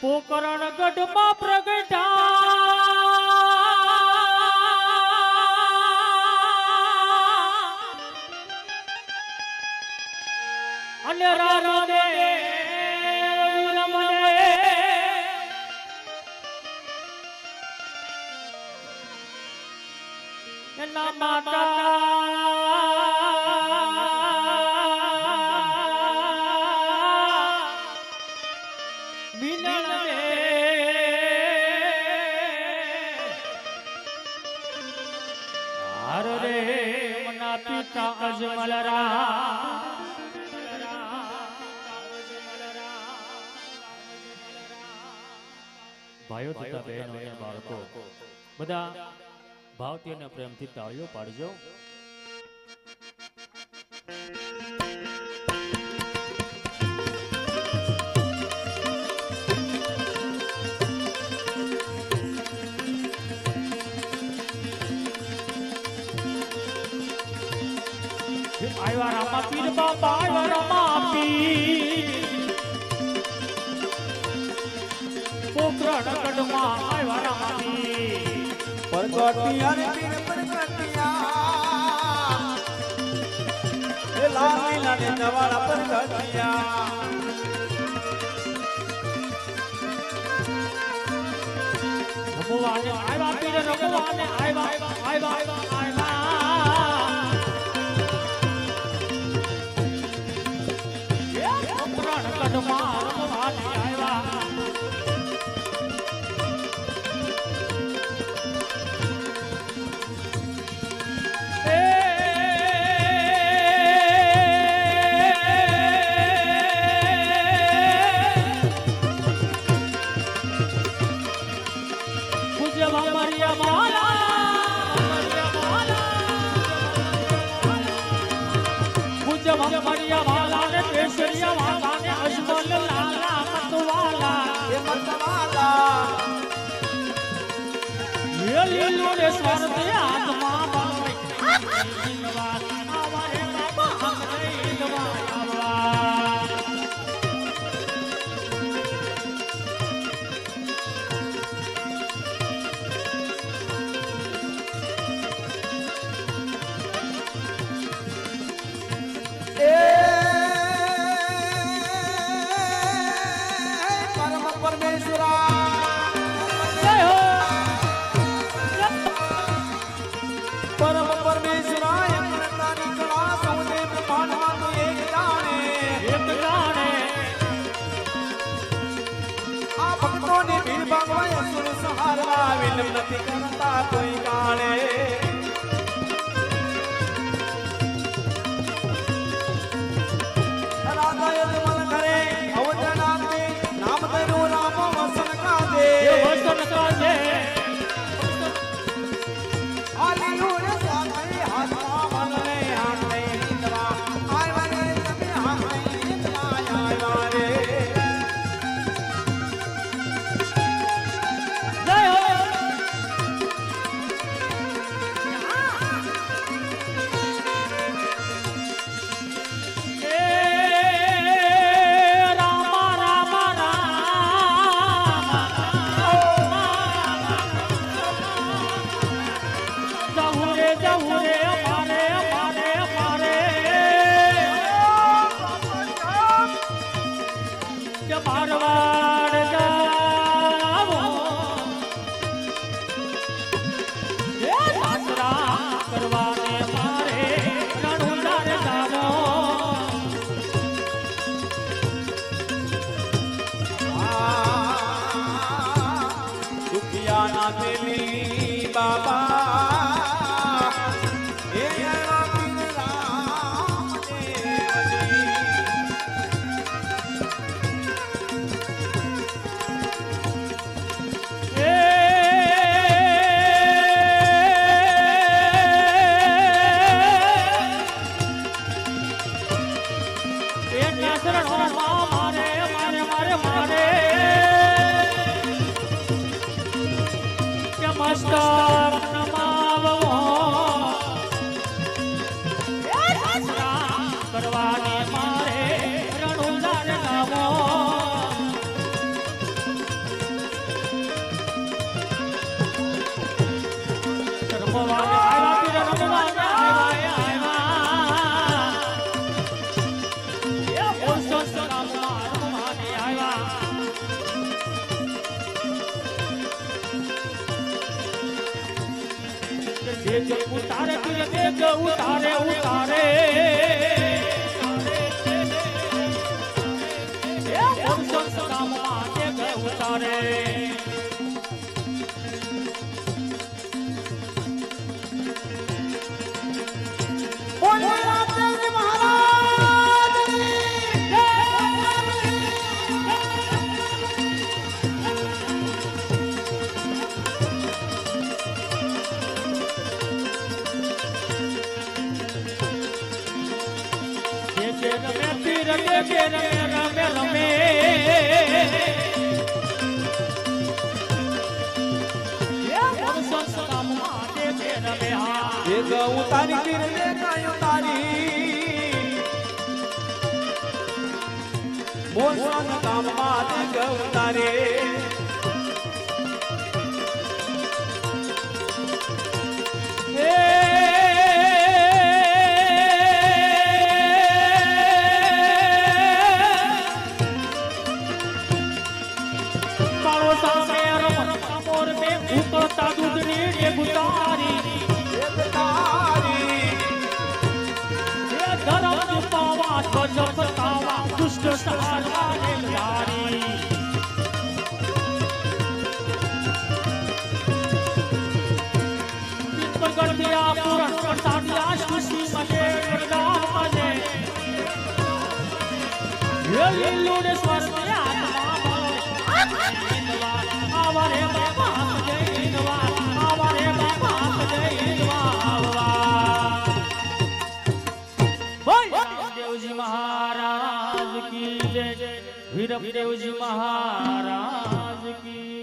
પોકરણ ગઢમાં પ્રગટા અને રાનો દે રમને એના માતા પિતા અજમલરા ભાઈઓ તથા બહેનો અને બાળકો બધા ભાવથી અને પ્રેમથી તાળીઓ પાડજો. આયવા રામા પીર બાપા આયવા રામા પીર પોકરણ ગઢમાં આયવા રામા પીર પરગટિયા ને પીર પરગટિયા એ લાલીલા ને નવાળા પરગટિયા રમવાને આયવા પીર રમવાને આયવા મરિયા વાલા ને કેસરિયા વાલા ને અજમલ લાલા મતવાલા એ મતવાલા એ લીલો રે સ્વર્ગે આત્મા બાઈ દિલવા આવારે બાબા હમરે દિલવા આવા નથી કરતા કોઈ કાળે રાધા યજમલ ઘરે અવતરનાથ નામ તેનું રામ વસન કાદે વસન કાદે આલીલું રે સાગરી હાથમાં મનને હાથ નહીં હિંદવા આયવા રે તમે હાથ નહીં હિંદવા આયવા રે જય હો રમે પીર કે રમે રમે રમે એક ઉતારી પીરને કઈ ઉતારી મોસન કામમાં એક ઉતારે પાળો સામે રમત મોર મે ઉતરતા દૂધની ડેગ ઉતારી ધરમ પાવા ધ્વજ ફરકાવા દુષ્ટ સહારવા રેલધારી પ્રગટ દિયા પૂરણ પ્રતાપિયા ખુશી મને વરદાન મને હે લીલુડે સ્વસ્થ આત્મા આવારે બાપા જય હિંદવા આવારે બાપા જય હિંદવા देवजी महाराज की जय वीर देवजी महाराज की